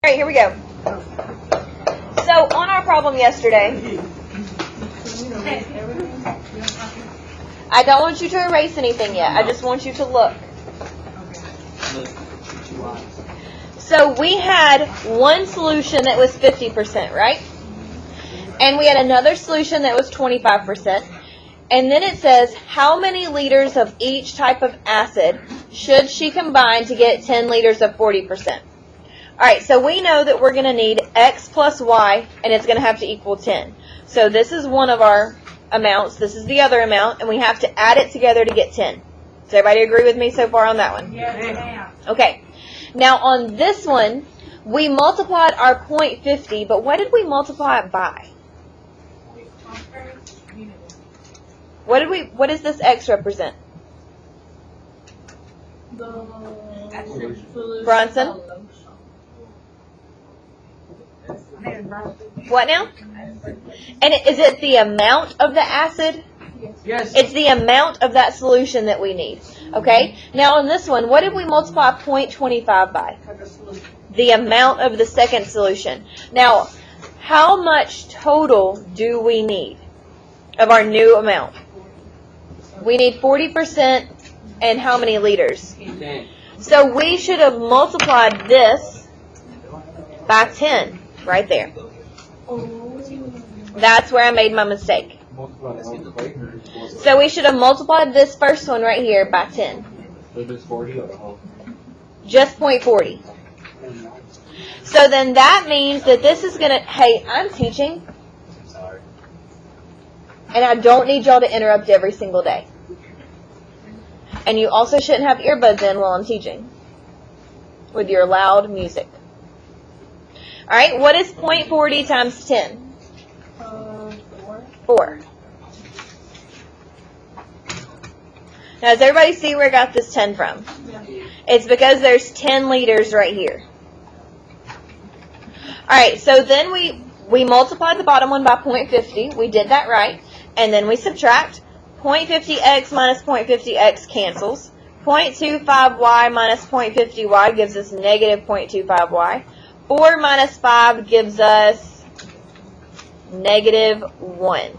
All right, here we go. So on our problem yesterday, I don't want you to erase anything yet. I just want you to look. So we had one solution that was 50%, right? And we had another solution that was 25%. And then it says, how many liters of each type of acid should she combine to get 10 liters of 40%? All right, so we know that we're going to need x plus y, and it's going to have to equal 10. So this is one of our amounts. This is the other amount, and we have to add it together to get 10. Does everybody agree with me so far on that one? Yes, ma'am. Okay. Now on this one, we multiplied our 0.50, but what did we multiply it by? What does this x represent? Bronson? What now? And is it the amount of the acid? Yes. It's the amount of that solution that we need. Okay? Now on this one, what did we multiply 0.25 by? The amount of the second solution. Now, how much total do we need of our new amount? We need 40% and how many liters? 10. So we should have multiplied this by 10 right there. That's where I made my mistake. So we should have multiplied this first one right here by 10. Just 0.40. So then that means that this is going to, hey, I'm teaching. And I don't need y'all to interrupt every single day. And you also shouldn't have earbuds in while I'm teaching with your loud music. All right, what is 0.40 times 10? 4. Now, does everybody see where I got this 10 from? Yeah. It's because there's 10 liters right here. All right, so then we multiplied the bottom one by 0.50. We did that right. And then we subtract. 0.50x minus 0.50x cancels. 0.25y minus 0.50y gives us negative 0.25y. 4 minus 5 gives us negative 1.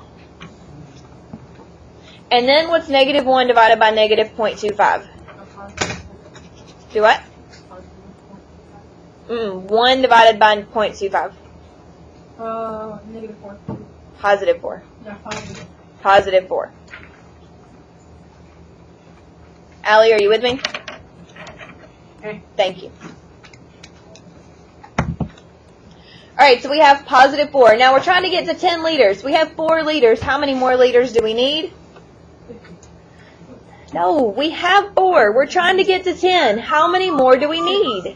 And then what's negative 1 divided by negative 0.25? Do what? 1 divided by 0.25. Negative 4. Positive 4. Yeah, positive. Positive 4. Allie, are you with me? Okay. Thank you. All right, so we have positive 4. Now we're trying to get to 10 liters. We have 4 liters. How many more liters do we need? No, we have 4. We're trying to get to 10. How many more do we need?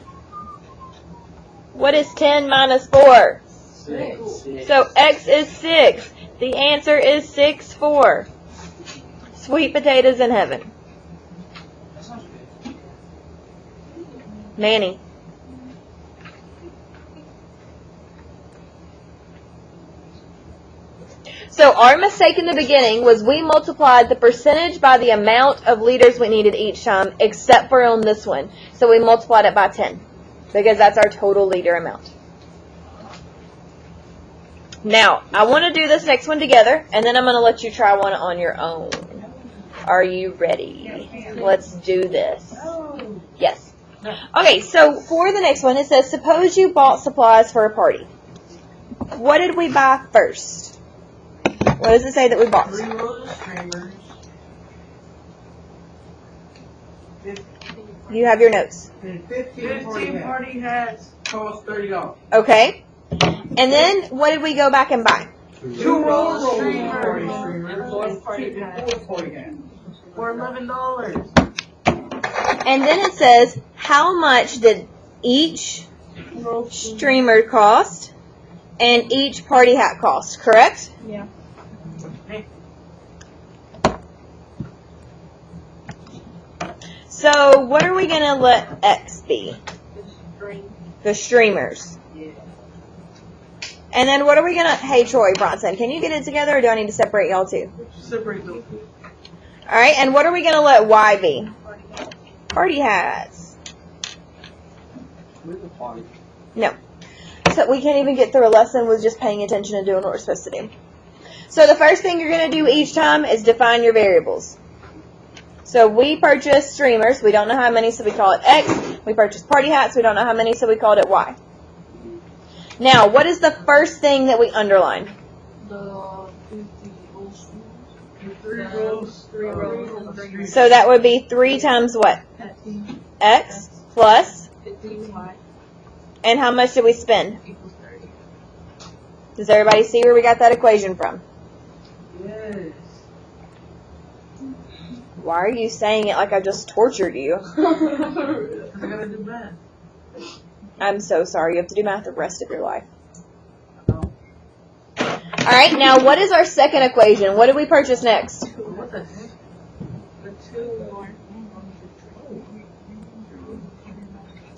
What is 10 minus 4? 6. So x is 6. The answer is 6, 4. Sweet potatoes in heaven. Manny. So our mistake in the beginning was we multiplied the percentage by the amount of liters we needed each time, except for on this one. So we multiplied it by 10, because that's our total liter amount. Now, I want to do this next one together, and then I'm going to let you try one on your own. Are you ready? Let's do this. Yes. Okay, so for the next one, it says, suppose you bought supplies for a party. What did we buy first? What does it say that we bought? 3 rolls of streamers. You have your notes. 15 party hats cost $30. Okay. And then what did we go back and buy? 2 rolls of streamers and 4 party hats for $11. And then it says, how much did each streamer cost and each party hat cost, correct? Yeah. So what are we going to let X be? The streamers. Yeah. And then what are we going to, hey Troy Bronson, can you get it together or do I need to separate y'all too? Separate them. All right, and what are we going to let Y be? Party hats. Where's the party? No. So we can't even get through a lesson with just paying attention and doing what we're supposed to do. So the first thing you're going to do each time is define your variables. So we purchased streamers. We don't know how many, so we call it X. We purchased party hats. We don't know how many, so we called it Y. Now, what is the first thing that we underline? The 3 rows, 3 rows, and 3 So that would be 3 times what? X plus. 15Y And how much did we spend? equals 30. Does everybody see where we got that equation from? Yes. Why are you saying it like I just tortured you? Because I gotta do math. I'm so sorry. You have to do math the rest of your life. No. All right, now what is our second equation? What did we purchase next? What the heck? The 2 more.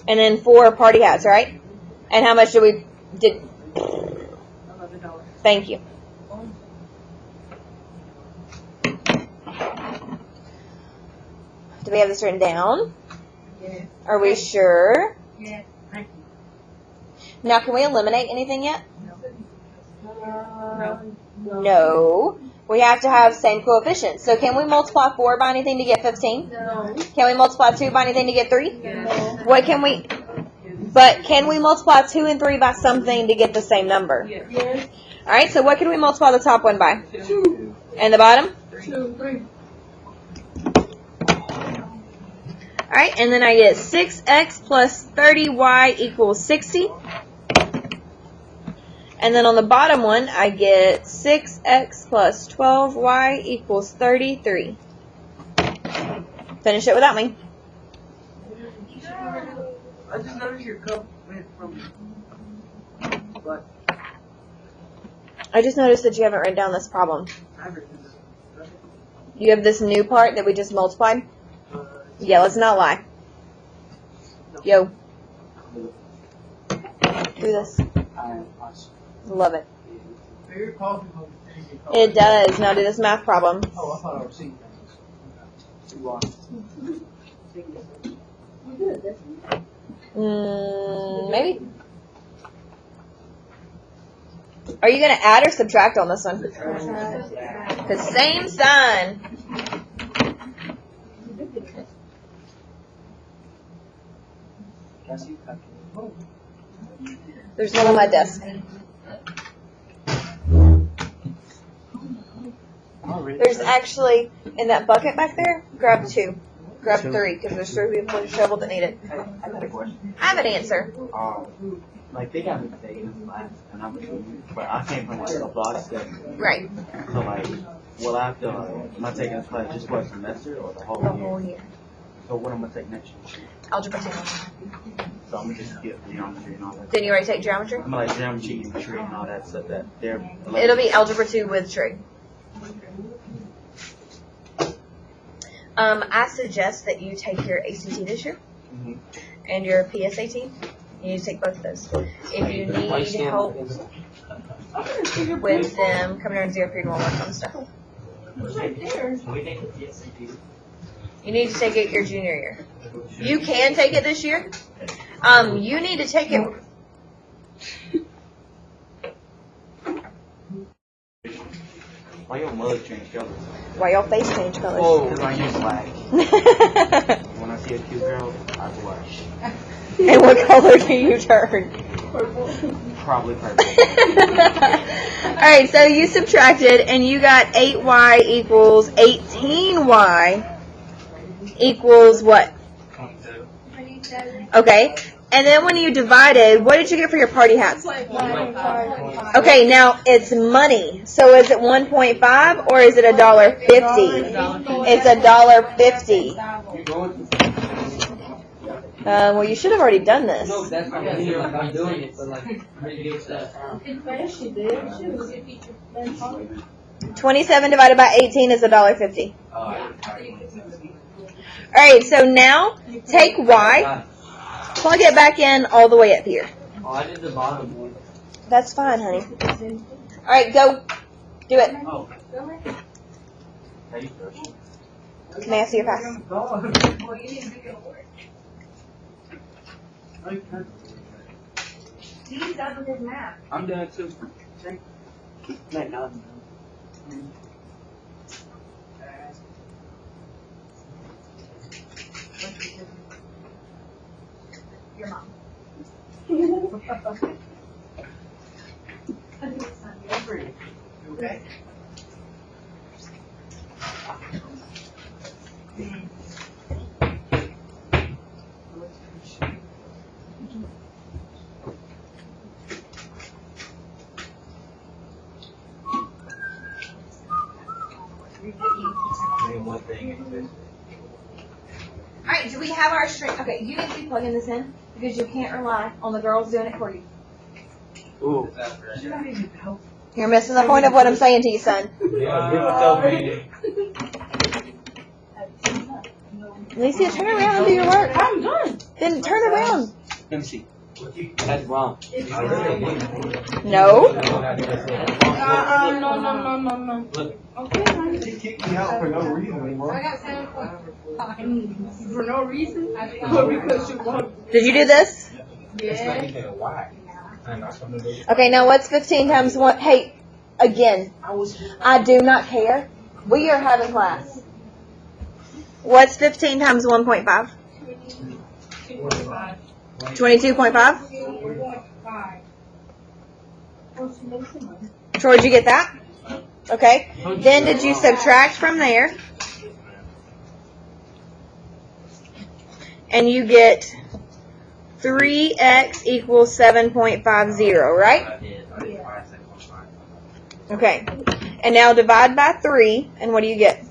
And then 4 party hats, right? And how much did we did? $11. Thank you. Do we have this written down? Yeah. Are we sure? Yeah. Thank you. Now, can we eliminate anything yet? No. No. We have to have same coefficients. So can we multiply 4 by anything to get 15? No. Can we multiply 2 by anything to get 3? Yes. What can we? But can we multiply 2 and 3 by something to get the same number? Yes. All right. So what can we multiply the top one by? 2. And the bottom? 2, 3. All right. And then I get 6x plus 30y equals 60. And then on the bottom one, I get 6x plus 12y equals 33. Finish it without me. I just noticed your cup went from. But I just noticed that you haven't written down this problem. average is. You have this new part that we just multiplied? Yeah, let's not lie. Yo. Do this. Love it. Your coffee will change your color. It does. Now do this math problem. Oh, I thought I was seeing that. Too long. Maybe. Are you going to add or subtract on this one? The same sign. There's one on my desk. There's actually, in that bucket back there, grab 2. Grab 3, because there's 3 people with a shovel that need it. I got a question. I have an answer. Like they got me taking this class, and I'm a junior, but I came from like a block study. Right. So like, will I have to? Am I taking this class just for a semester or the whole The year? whole year. So what am I taking next year? Algebra 2. So I'm gonna just skip geometry and all that. Didn't you already take geometry? I'm like geometry and tree and all that stuff that they're. It'll be Algebra 2 with trig. I suggest that you take your ACT this year Mhm. and your PSAT. You need to take both of those. If you need help with them, come here in 0 period 1 work on stuff. You need to take it your junior year. You can take it this year. You need to take it. Why your mother change colors? Why y'all face change colors? Because I use black. When I see a cute girl, I blush. And what color do you turn? Probably purple. Alright, so you subtracted and you got 8y equals 18y equals what? Okay. And then when you divided, what did you get for your party hats? Okay, now it's money. So is it 1.5 or is it $1.50? It's $1.50. Well, you should have already done this. No, that's not me. I'm doing it, but like, how do you get that? 27 divided by 18 is $1.50. Alright, so now take y, plug it back in all the way up here. Oh, I did the bottom one. That's fine, honey. Alright, go. Do it. Oh. May I see your pass? He's done with his math. I'm done too. Like, no. Your mom. Okay. Name one thing in this. Alright, do we have our string? Okay, you need to be plugging this in because you can't rely on the girls doing it for you. Ooh. You're missing the point of what I'm saying to you, son. Alicia, turn around and do your work. I'm done. Then turn around. Let me see. That's wrong. No. No. Okay. She kicked me out for no reason anymore. I got 7.5. For no reason? Because you want. Did you do this? Yeah. Okay, now what's 15 times 1? Hey, again, I do not care. We are having class. What's 15 times 1.5? 22.5? Troy, did you get that? Okay. Then did you subtract from there? And you get 3x equals 7.50, right? Okay. And now divide by 3, and what do you get?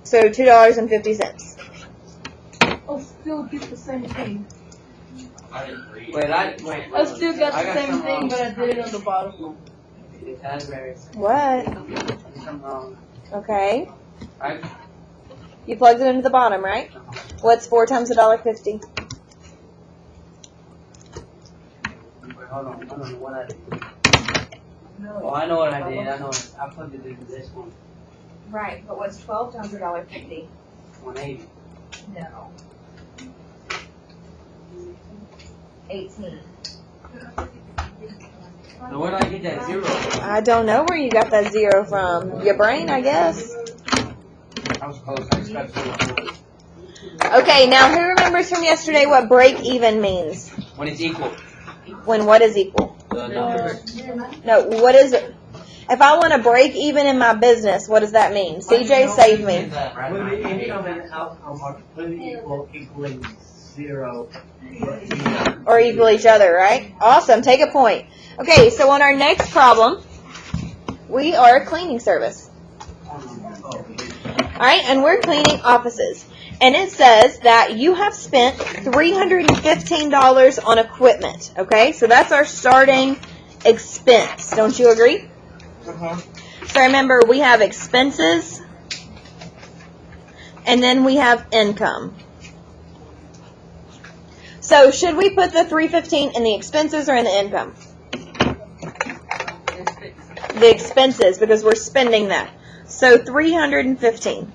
So $2.50. I'll still get the same thing. Wait. I still got the same thing, but I did it on the bottom. What? I'm wrong. Okay. Right? You plugged it into the bottom, right? What's 4 times $1.50? Wait, hold on. I don't know what I did. Oh, I know what I did. I plugged it into this one. Right, but what's 12 times $1.50? 180. No. 18. So where did I get that 0? I don't know where you got that 0 from. Your brain, I guess. I was close. I just got 0. Okay, now who remembers from yesterday what break even means? When it's equal. When what is equal? The numbers. No, what is it? If I want to break even in my business, what does that mean? CJ, save me. When the income and outcome are completely equaling 0. Or equal each other, right? Awesome, take a point. Okay, so on our next problem, we are a cleaning service. Alright, and we're cleaning offices. And it says that you have spent $315 on equipment. Okay, so that's our starting expense. Don't you agree? So remember, we have expenses, and then we have income. So should we put the $315 in the expenses or in the income? The expenses, because we're spending that. So $315.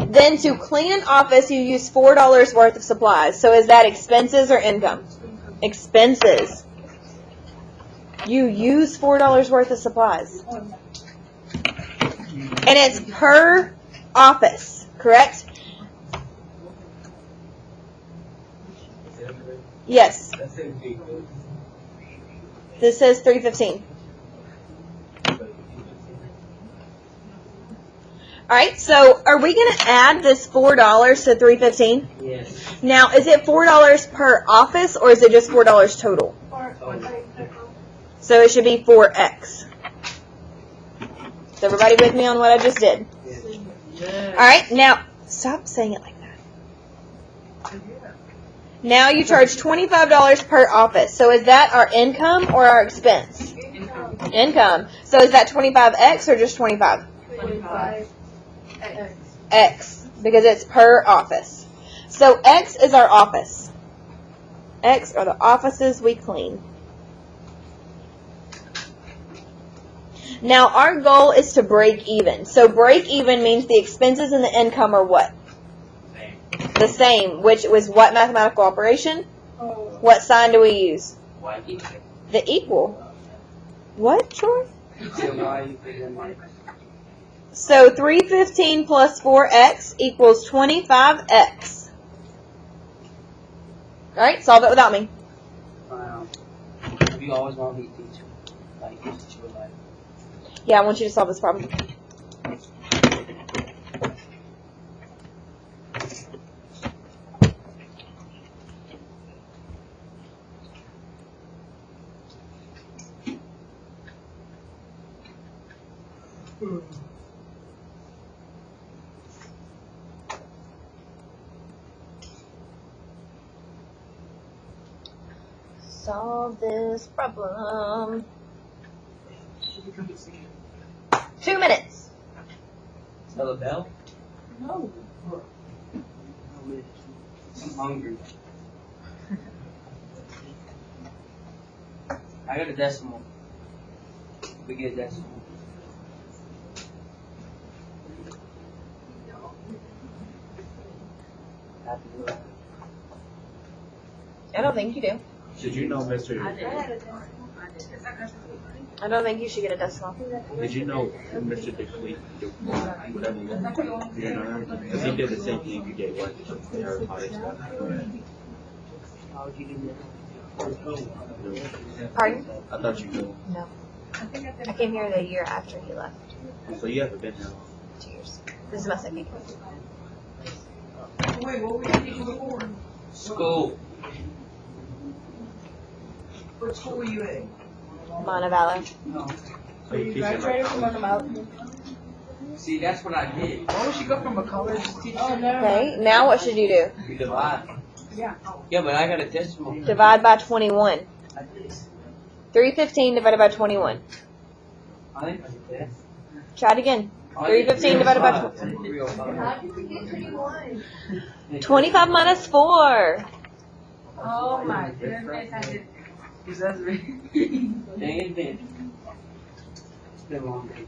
Then to clean an office, you use $4 worth of supplies. So is that expenses or income? Expenses. You use $4 worth of supplies. And it's per office, correct? Yes. This says $315. Alright, so are we going to add this $4 to $315? Yes. Now, is it $4 per office or is it just $4 total? So it should be 4x. Is everybody with me on what I just did? Alright, now, stop saying it like that. Now you charge $25 per office. So is that our income or our expense? Income. So is that 25x or just 25? 25. X, because it's per office. So X is our office. X are the offices we clean. Now our goal is to break even. So break even means the expenses and the income are what? the same, which was what mathematical operation? What sign do we use? Why equal? The equal. What, Troy? So why equal than like? So 315 plus 4x equals 25x. Alright, solve it without me. You always want to be teacher. Like, teach your life. Yeah, I want you to solve this problem. Solve this problem. 2 minutes. Tell a bell? No. I'm hungry. I got a decimal. We get a decimal. Happy to do it. I don't think you do. Did you know, Mr. I don't think you should get a decimal. Did you know Mr. DeClee, whatever you know, because he did the same thing you did, what? How would you do Pardon? I thought you knew. No. I came here the year after he left. So you haven't been here long. 2 years. This is my second year. Wait, what were you teaching before? School. What school were you in? Montevallo. No. So you graduated from See, that's what I did. Why would she go from a college teacher? Oh, no. Okay, now what should you do? You divide. Yeah. Yeah, but I got a decimal. Divide by 21. I did. 315 divided by 21. I think I did that. Try it again. 315 divided by 25 minus 4. Oh my goodness, I did. Because that's really. Dang it, then. It's been a long day.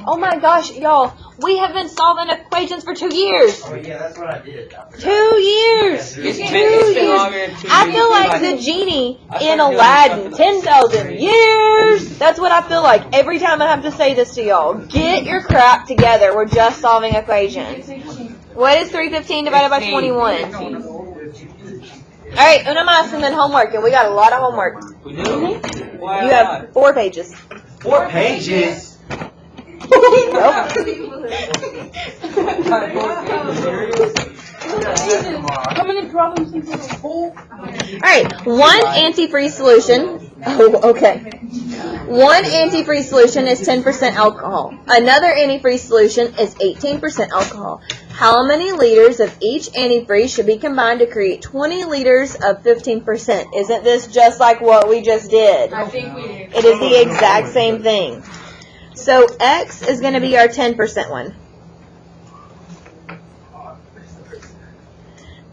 Oh my gosh, y'all, we have been solving equations for 2 years. Oh yeah, that's what I did. 2 years. 2 It's been years. longer than 2 I years. feel like the genie I in started doing Aladdin, something 10,000 years. That's what I feel like every time I have to say this to y'all. Get your crap together. We're just solving equations. What is 315 divided by 21? All right, una más and then homework, and we got a lot of homework. We do? Why You have 4 pages. 4 pages? Nope. How many problems do you have? All right, one antifreeze solution. Oh, okay. One antifreeze solution is 10% alcohol. Another antifreeze solution is 18% alcohol. How many liters of each antifreeze should be combined to create 20 liters of 15%? Isn't this just like what we just did? I think we did. It is the exact same thing. So X is going to be our 10% one.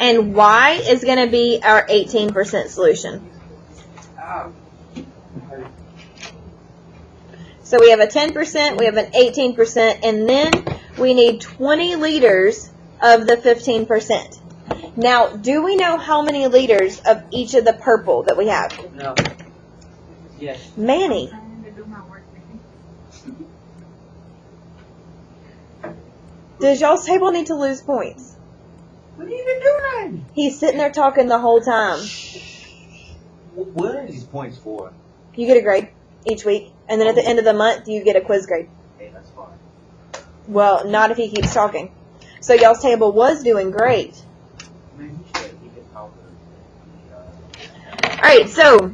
And Y is going to be our 18% solution. So we have a 10%, we have an 18%, and then we need 20 liters of the 15%. Now, do we know how many liters of each of the purple that we have? No. Yes. Manny. Does y'all's table need to lose points? We didn't even do nothing. He's sitting there talking the whole time. What are these points for? You get a grade each week, and then at the end of the month, you get a quiz grade. Hey, that's fine. Well, not if he keeps talking. So y'all's table was doing great. Alright, so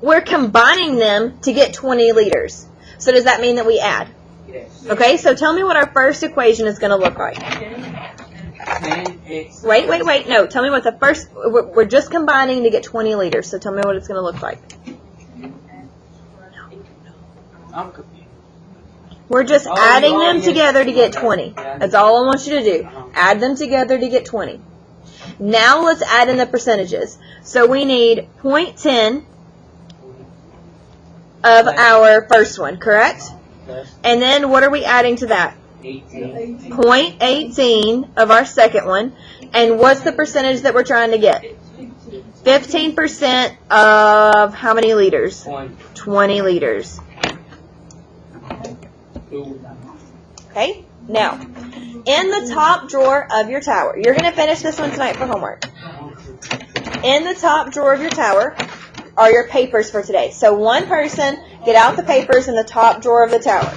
we're combining them to get 20 liters. So does that mean that we add? Yes. Okay, so tell me what our first equation is going to look like. 10x. Wait. No, tell me what the first, we're just combining to get 20 liters. So tell me what it's going to look like. I'm confused. We're just Oh, adding oh, them yes. together to get 20. That's all I want you to do. Add them together to get 20. Now let's add in the percentages. So we need 0.10 of our first one, correct? Yes. And then what are we adding to that? 18. 0.18 of our second one. And what's the percentage that we're trying to get? 15% of how many liters? 20 liters. Okay? Now, in the top drawer of your tower, you're going to finish this one tonight for homework. In the top drawer of your tower are your papers for today. So one person, get out the papers in the top drawer of the tower.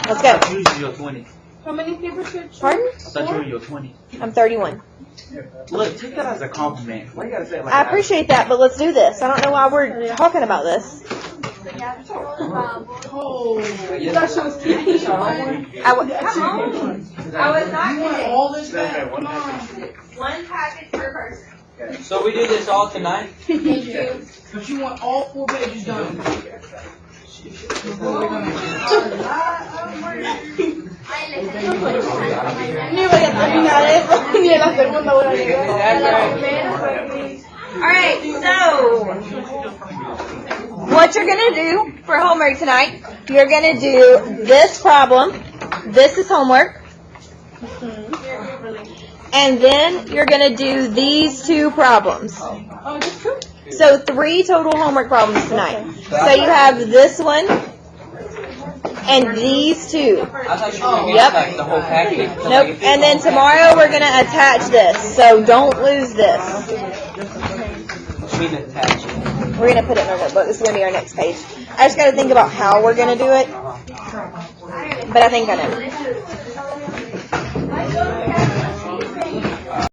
Let's go. I thought you was in your 20s. How many papers should Pardon? I thought you were in your 20s. I'm 31. Look, take that as a compliment. Why you gotta say it like I that? appreciate that, but let's do this. I don't know why we're talking about this. Oh, you thought she was keeping your homework? I was not You want all this back? Come on. One package per person. So we do this all tonight? But you want all 4 pages done. Alright, so what you're gonna do for homework tonight, you're gonna do this problem. This is homework. And then you're gonna do these 2 problems. So 3 total homework problems tonight. So you have this one and these 2. I thought you were going to Yep. get like the whole package. Nope. And then tomorrow we're gonna attach this. So don't lose this. We need to attach it. We're gonna put it in our notebook. This is gonna be our next page. I just gotta think about how we're gonna do it. But I think I know.